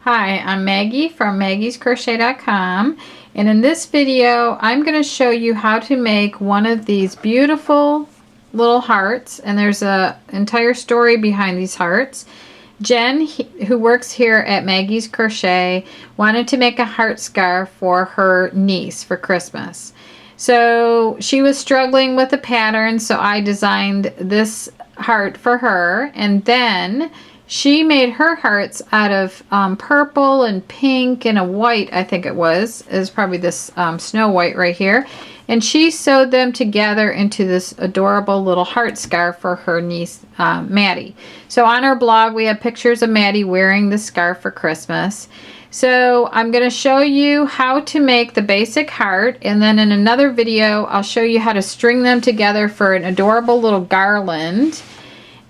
Hi, I'm Maggie from maggiescrochet.com, and in this video I'm going to show you how to make one of these beautiful little hearts, and there's an entire story behind these hearts. Jen, who works here at Maggie's Crochet, wanted to make a heart scarf for her niece for Christmas. So she was struggling with the pattern, so I designed this heart for her, and then she made her hearts out of purple and pink and a white, I think it was. It's probably this Snow White right here. And she sewed them together into this adorable little heart scarf for her niece, Maddie. So on our blog, we have pictures of Maddie wearing the scarf for Christmas. So I'm going to show you how to make the basic heart, and then in another video, I'll show you how to string them together for an adorable little garland.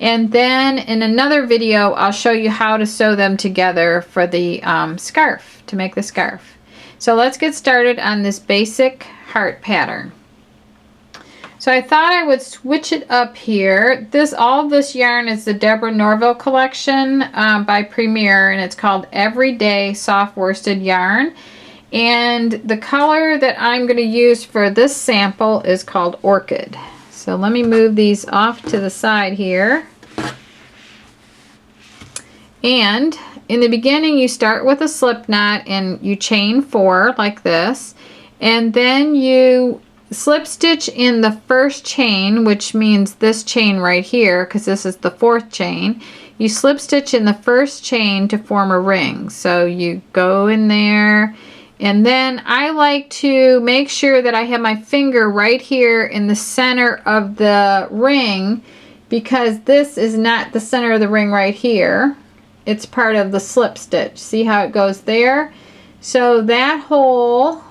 And then in another video, I'll show you how to sew them together for the scarf, to make the scarf. So let's get started on this basic heart pattern. So I thought I would switch it up here. All of this yarn is the Deborah Norville collection by Premier, and it's called Everyday Soft Worsted Yarn. And the color that I'm going to use for this sample is called Orchid. So let me move these off to the side here. And in the beginning, you start with a slip knot and you chain 4 like this. And then you slip stitch in the first chain, which means this chain right here, because this is the 4th chain. You slip stitch in the first chain to form a ring. So you go in there. And then I like to make sure that I have my finger right here in the center of the ring, because this is not the center of the ring right here. It's part of the slip stitch. See how it goes there? So that hole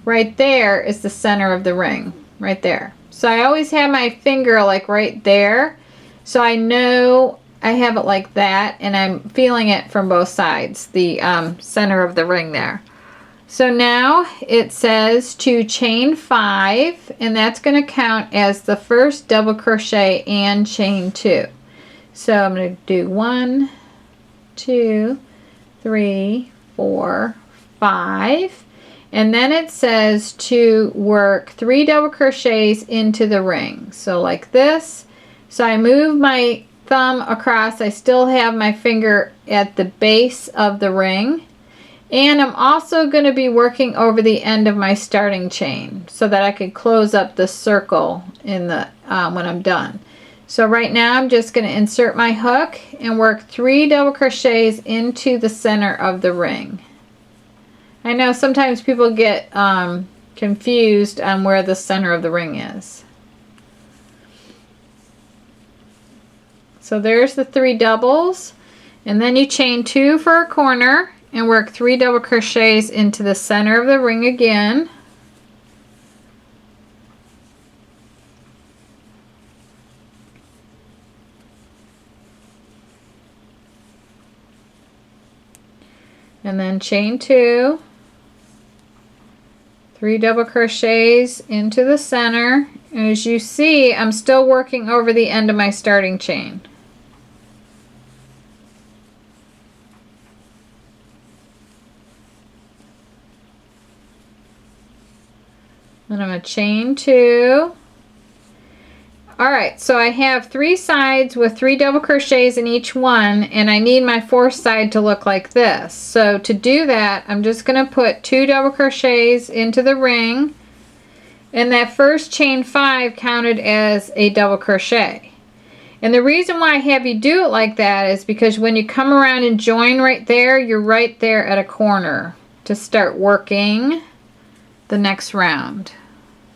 right there is the center of the ring, right there. So I always have my finger like right there, so I know I have it like that, and I'm feeling it from both sides, the center of the ring there. So now it says to chain 5, and that's going to count as the first double crochet and chain 2. So I'm going to do 1, 2, 3, 4, 5, and then it says to work 3 double crochets into the ring. So like this. So I move my thumb across. I still have my finger at the base of the ring. And I'm also going to be working over the end of my starting chain so that I can close up the circle in the when I'm done. So right now I'm just going to insert my hook and work 3 double crochets into the center of the ring. I know sometimes people get confused on where the center of the ring is. So there's the 3 doubles, and then you chain 2 for a corner and work 3 double crochets into the center of the ring again. And then chain 2, 3 double crochets into the center. And as you see, I'm still working over the end of my starting chain. Then I'm going to chain 2. Alright, so I have 3 sides with 3 double crochets in each one, and I need my 4th side to look like this. So to do that, I'm just going to put 2 double crochets into the ring, and that first chain 5 counted as a double crochet. And the reason why I have you do it like that is because when you come around and join right there, you're right there at a corner to start working the next round.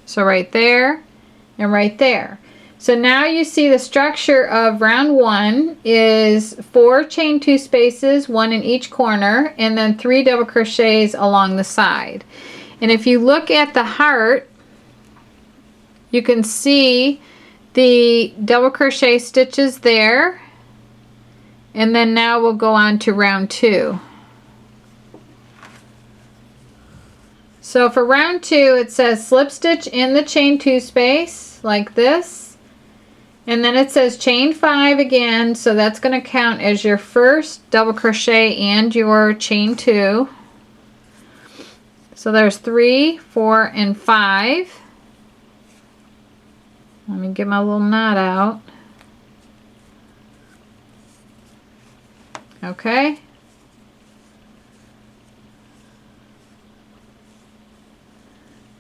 So right there and right there. So now you see the structure of round 1 is 4 chain 2 spaces, 1 in each corner, and then 3 double crochets along the side. And if you look at the heart, you can see the double crochet stitches there. And then now we'll go on to round 2. So for round 2, it says slip stitch in the chain 2 space like this, And then it says chain 5 again, so that's going to count as your first double crochet and your chain 2. So there's 3, 4, and 5. Let me get my little knot out. Okay.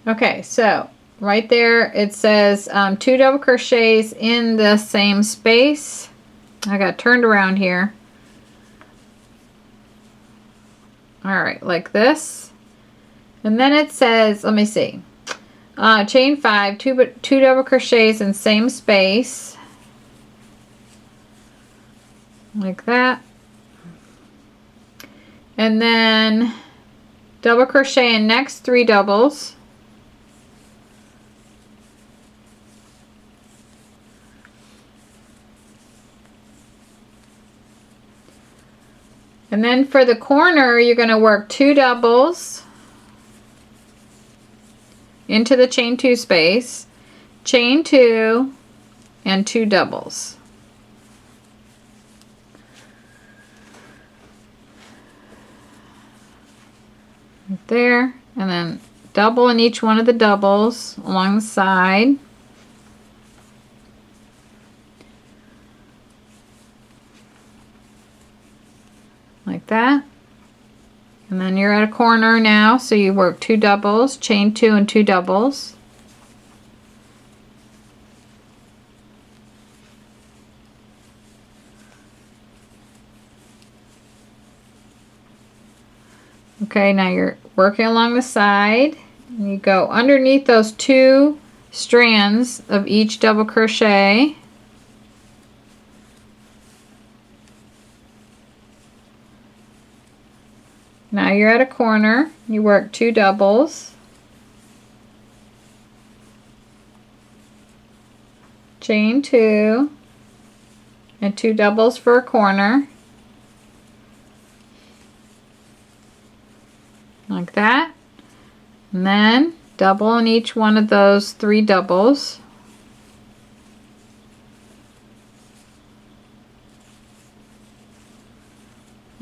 Okay, so right there it says 2 double crochets in the same space. I got turned around here. Alright, like this. And then it says, let me see, chain 5, 2 double crochets in same space. Like that. And then double crochet in next 3 doubles. And then for the corner, you're going to work 2 doubles into the chain 2 space, chain 2, and 2 doubles. Right there, and then double in each one of the doubles along the side. Like that. And then you're at a corner now, so you work 2 doubles, chain 2 and 2 doubles. Okay, now you're working along the side, and you go underneath those 2 strands of each double crochet. Now you're at a corner, you work 2 doubles, chain 2, and 2 doubles for a corner, like that, and then double in each one of those 3 doubles.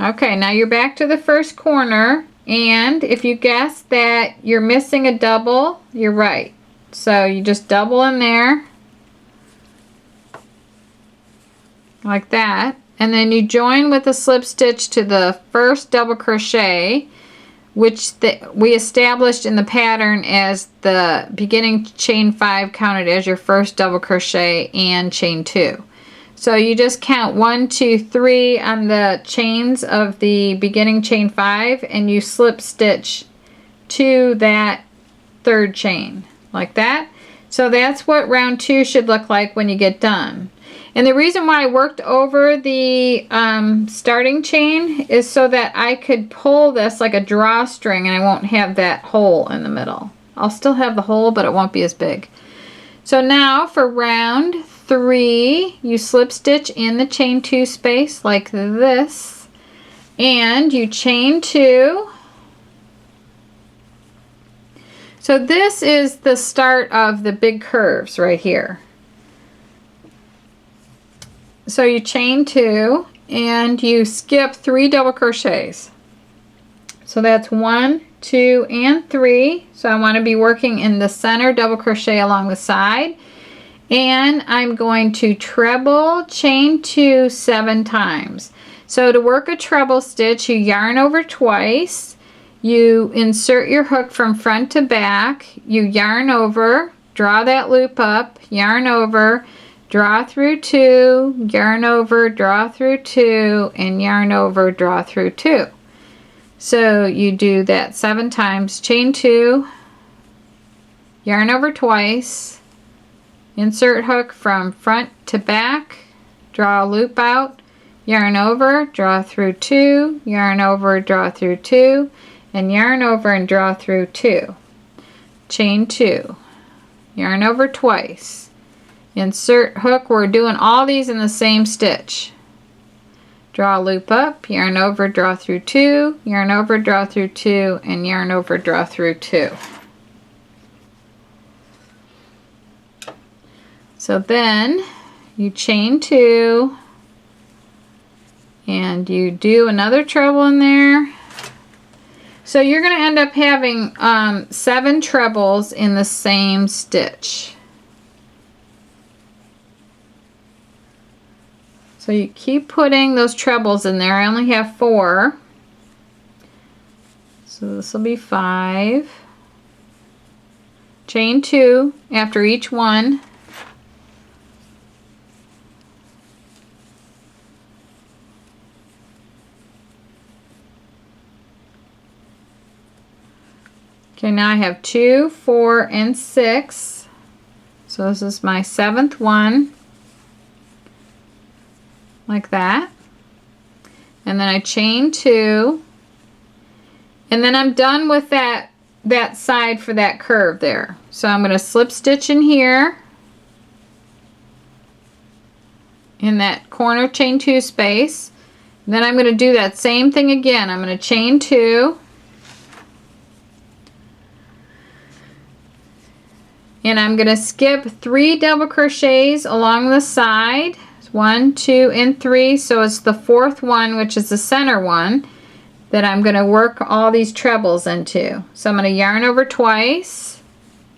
Okay, now you're back to the first corner, and if you guess that you're missing a double, you're right. So you just double in there, like that, and then you join with a slip stitch to the first double crochet, which we established in the pattern as the beginning chain 5 counted as your first double crochet and chain 2. So you just count 1, 2, 3 on the chains of the beginning chain 5, and you slip stitch to that 3rd chain, like that. So that's what round 2 should look like when you get done. And the reason why I worked over the starting chain is so that I could pull this like a drawstring, and I won't have that hole in the middle. I'll still have the hole, but it won't be as big. So now for round 3, you slip stitch in the chain 2 space like this, and you chain 2. So this is the start of the big curves right here. So you chain 2 and you skip 3 double crochets. So that's 1, 2, and 3. So I want to be working in the center double crochet along the side. And I'm going to treble chain 2 7 times. So to work a treble stitch, you yarn over twice, you insert your hook from front to back, you yarn over, draw that loop up, yarn over, draw through 2, yarn over, draw through 2, and yarn over, draw through 2. So you do that 7 times, chain 2, yarn over twice, insert hook from front to back, draw a loop out, yarn over, draw through 2, yarn over, draw through 2, and yarn over and draw through 2. Chain 2, yarn over twice, insert hook. We're doing all these in the same stitch. Draw a loop up, yarn over, draw through 2, yarn over, draw through 2, and yarn over, draw through 2. So then you chain 2, and you do another treble in there. So you're going to end up having 7 trebles in the same stitch. So you keep putting those trebles in there. I only have 4. So this will be 5. Chain 2 after each one. Okay, now I have 2, 4, and 6. So this is my 7th one, like that. And then I chain 2. And then I'm done with that side for that curve there. So I'm going to slip stitch in here, in that corner chain 2 space. And then I'm going to do that same thing again. I'm going to chain 2. And I'm going to skip 3 double crochets along the side. 1, 2, and 3. So it's the 4th one, which is the center one, that I'm going to work all these trebles into. So I'm going to yarn over twice,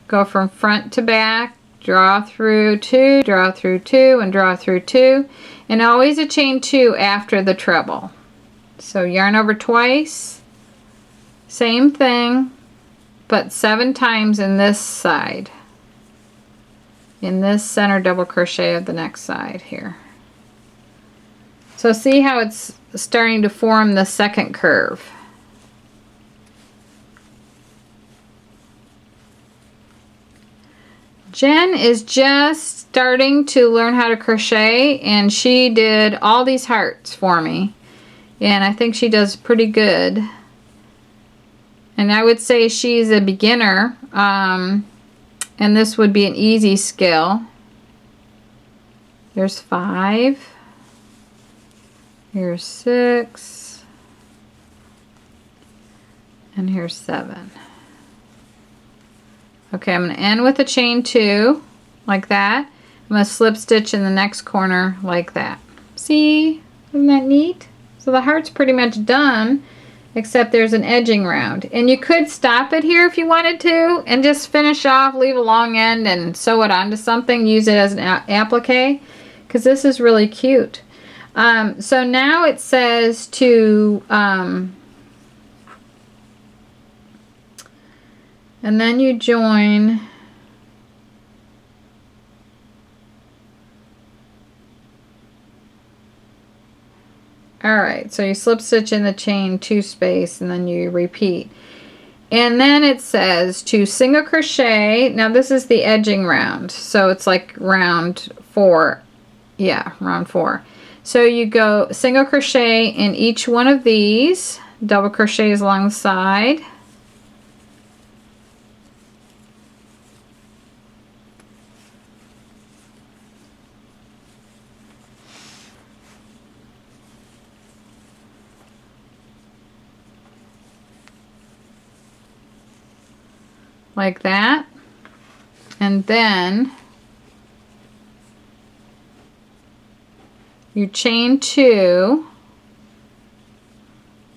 go from front to back, draw through 2, draw through 2, and draw through 2, and always a chain 2 after the treble. So yarn over twice, same thing, but 7 times in this side, in this center double crochet of the next side here. So see how it's starting to form the second curve. Jen is just starting to learn how to crochet, and she did all these hearts for me, and I think she does pretty good. And I would say she's a beginner, and this would be an easy skill. There's 5. Here's 6. And here's 7. Okay, I'm going to end with a chain 2, like that. I'm going to slip stitch in the next corner, like that. See? Isn't that neat? So the heart's pretty much done, except there's an edging round. And you could stop it here if you wanted to, and just finish off, leave a long end, and sew it onto something, use it as an applique, because this is really cute. So now it says to, and then you join Alright, so you slip stitch in the chain 2 space, and then you repeat. And then it says to single crochet. Now this is the edging round, so it's like round 4. Yeah, round 4. So you go single crochet in each one of these, double crochets along the side. Like that. And then you chain 2.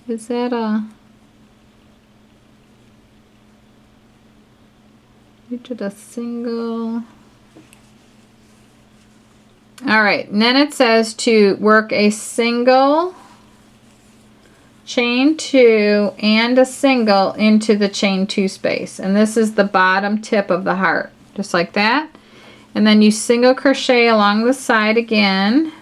Is that a... You did a single... Alright, and then it says to work a single, chain 2, and a single into the chain 2 space. And this is the bottom tip of the heart, just like that. And then you single crochet along the side again.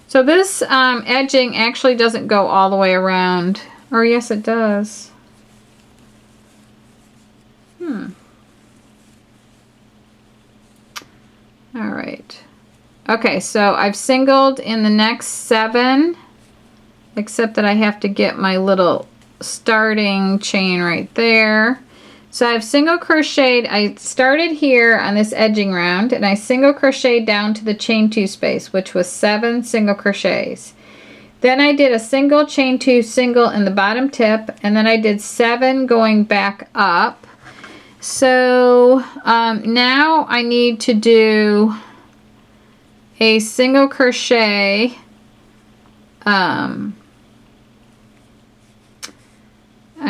So this edging actually doesn't go all the way around. Or yes, it does. Alright. Okay, so I've singled in the next 7, except that I have to get my little starting chain right there. So I've single crocheted, I started here on this edging round, and I single crocheted down to the chain 2 space, which was 7 single crochets. Then I did a single, chain 2, single in the bottom tip, and then I did 7 going back up. So now I need to do a single crochet I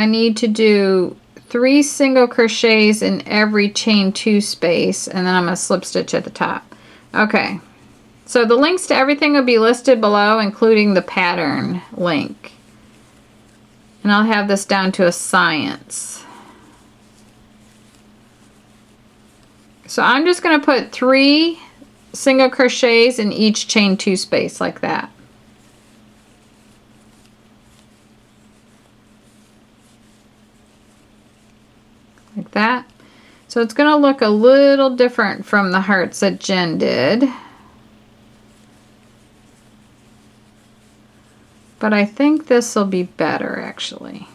need to do 3 single crochets in every chain 2 space, and then I'm going to slip stitch at the top. Okay, so the links to everything will be listed below, including the pattern link. And I'll have this down to a science. So I'm just going to put 3 single crochets in each chain 2 space like that. Like that. So it's going to look a little different from the hearts that Jen did. But I think this will be better actually.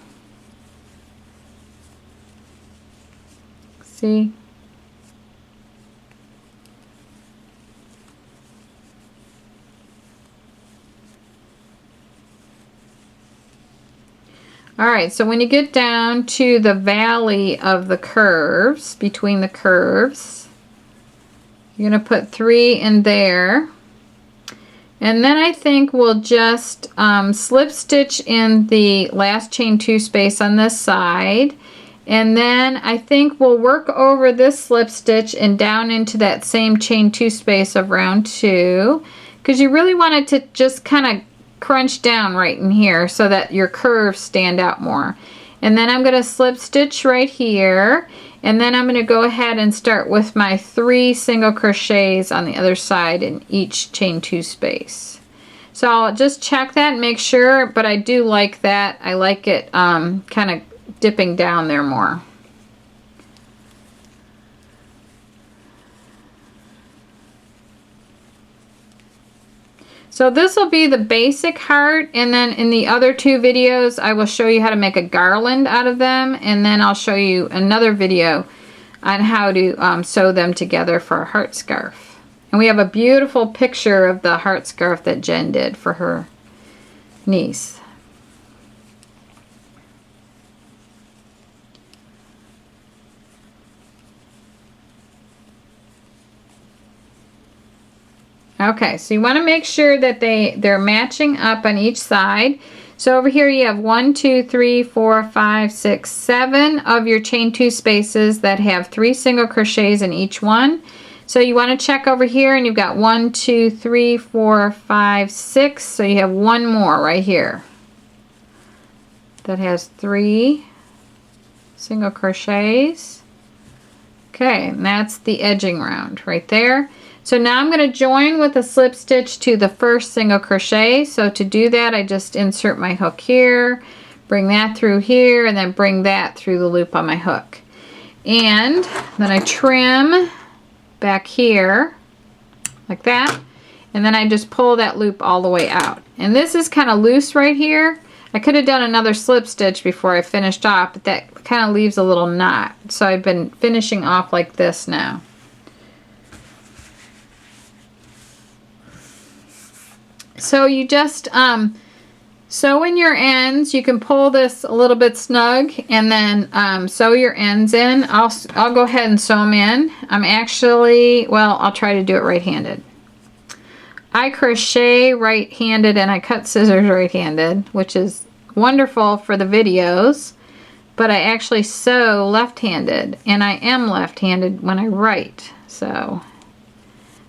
See? Alright, so when you get down to the valley of the curves, between the curves, you're going to put 3 in there. And then I think we'll just slip stitch in the last chain 2 space on this side. And then I think we'll work over this slip stitch and down into that same chain 2 space of round 2. Because you really want it to just kind of crunch down right in here so that your curves stand out more. And then I'm going to slip stitch right here, and then I'm going to go ahead and start with my 3 single crochets on the other side in each chain 2 space. So I'll just check that and make sure, but I do like that. I like it kind of dipping down there more. So this will be the basic heart, and then in the other 2 videos I will show you how to make a garland out of them, and then I'll show you another video on how to sew them together for a heart scarf. And we have a beautiful picture of the heart scarf that Jen did for her niece. Okay, so you want to make sure that they're matching up on each side. So over here you have 1, 2, 3, 4, 5, 6, 7 of your chain 2 spaces that have 3 single crochets in each one. So you want to check over here, and you've got 1, 2, 3, 4, 5, 6. So you have 1 more right here that has 3 single crochets. Okay, and that's the edging round right there. So now I'm going to join with a slip stitch to the first single crochet. So to do that, I just insert my hook here, bring that through here, and then bring that through the loop on my hook. And then I trim back here like that, and then I just pull that loop all the way out. And this is kind of loose right here. I could have done another slip stitch before I finished off, but that kind of leaves a little knot. So I've been finishing off like this now. So you just sew in your ends. You can pull this a little bit snug and then sew your ends in. I'll go ahead and sew them in. I'm actually, well, I'll try to do it right-handed. I crochet right-handed and I cut scissors right-handed, which is wonderful for the videos, but I actually sew left-handed, and I am left-handed when I write, so...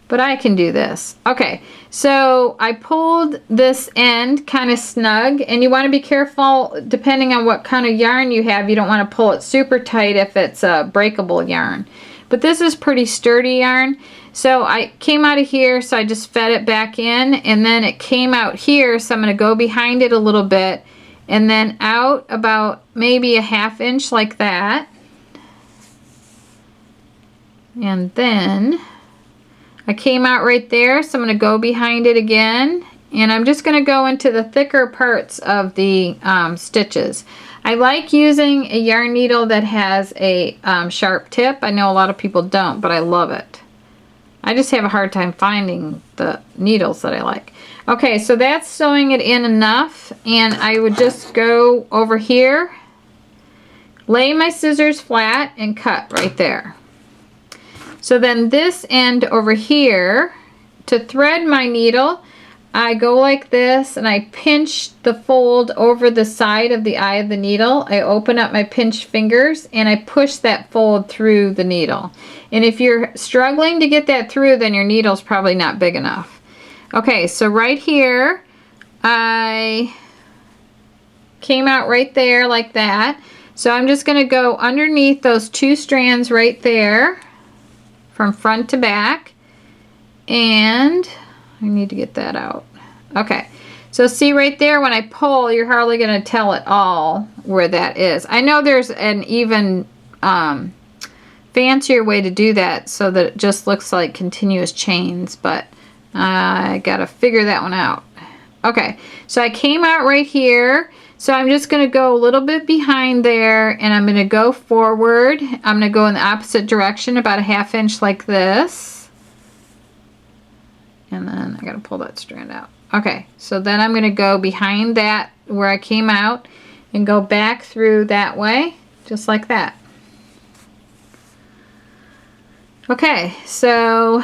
But I can do this. Okay, so I pulled this end kind of snug, and you want to be careful depending on what kind of yarn you have. You don't want to pull it super tight if it's a breakable yarn. But this is pretty sturdy yarn. So I came out of here, so I just fed it back in, and then it came out here, so I'm going to go behind it a little bit, and then out about maybe a 1/2 inch like that. And then... I came out right there, so I'm going to go behind it again, and I'm just going to go into the thicker parts of the stitches. I like using a yarn needle that has a sharp tip. I know a lot of people don't, but I love it. I just have a hard time finding the needles that I like. Okay, so that's sewing it in enough, and I would just go over here, lay my scissors flat, and cut right there. So then this end over here to thread my needle, I go like this and I pinch the fold over the side of the eye of the needle. I open up my pinched fingers and I push that fold through the needle. And if you're struggling to get that through, then your needle's probably not big enough. Okay, so right here, I came out right there like that. So I'm just going to go underneath those 2 strands right there from front to back. And I need to get that out. Okay, so see right there when I pull, you're hardly going to tell at all where that is. I know there's an even fancier way to do that so that it just looks like continuous chains, but I got to figure that one out. Okay, so I came out right here. So I'm just going to go a little bit behind there and I'm going to go forward. I'm going to go in the opposite direction about a 1/2 inch like this. And then I got to pull that strand out. Okay, so then I'm going to go behind that where I came out and go back through that way, just like that. Okay, so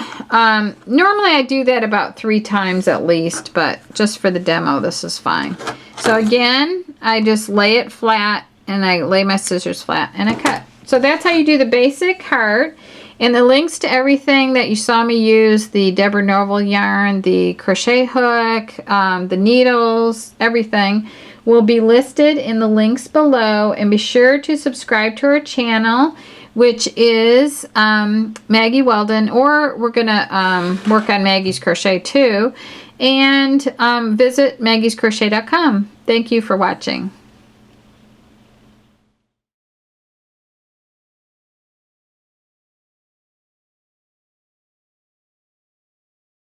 normally I do that about 3 times at least, but just for the demo, this is fine. So again, I just lay it flat and I lay my scissors flat and I cut. So that's how you do the basic heart. And the links to everything that you saw me use, the Deborah Norville yarn, the crochet hook, the needles, everything, will be listed in the links below. And be sure to subscribe to our channel, which is Maggie Weldon, or we're going to work on Maggie's Crochet too. And visit maggiescrochet.com. Thank you for watching.